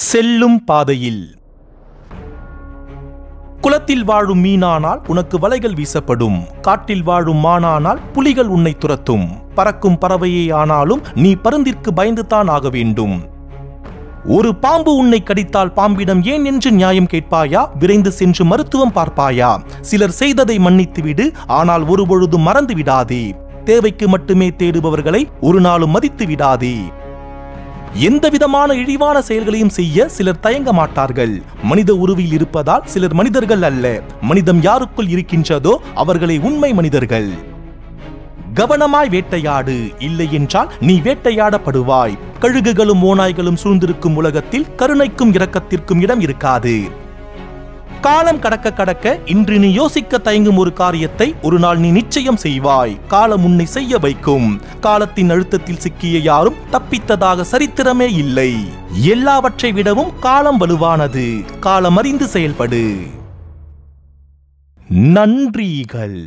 செல்லும் பாதையில். குளத்தில் வாழும் மீனானால் உனக்கு வலைகள் வீசப்படும். காட்டில் வாழும் மானானால் புலிகள் உன்னை துரத்தும். பறக்கும் பறவையே ஆனாலும் நீ பருந்திற்கு பயந்துதான் ஆக வேண்டும். ஒரு பாம்பு உன்னை கடித்தால் பாம்பிடம் ஏன் என்று நியாயம் கேட்பாயா? விரைந்து சென்று மருத்துவம் பார்ப்பாயா? சிலர் செய்ததை மன்னித்துவிடு, ஆனால் ஒருபொழுதும் மறந்து விடாதே. தேவைக்கு மட்டுமே தேடுபவர்களை ஒரு நாளும் மதித்து விடாதே. எந்த விதமான இழிவான செயல்களையும் செய்ய சிலர் தயங்க மாட்டார்கள். மனித உருவில் இருப்பதால் சிலர் மனிதர்கள் அல்ல. மனிதம் யாருக்குள் இருக்கின்றதோ அவர்களே உண்மை மனிதர்கள். கவனமாய் வேட்டையாடு, இல்லை என்றால் நீ வேட்டையாடப்படுவாய். கழுகுகளும் ஓநாய்களும் சூழ்ந்திருக்கும் உலகத்தில் கருணைக்கும் இரக்கத்திற்கும் இடம் இருக்காது. காலம் கடக்க கடக்க இன்று நீ யோசிக்க தயங்கும் ஒரு காரியத்தை ஒரு நாள் நீ நிச்சயம் செய்வாய். காலம் உன்னை செய்ய வைக்கும். காலத்தின் அழுத்தத்தில் சிக்கிய யாரும் தப்பித்ததாக சரித்திரமே இல்லை. எல்லாவற்றை விடவும் காலம் வலுவானது. காலம் அறிந்து செயல்படு. நன்றிகள்.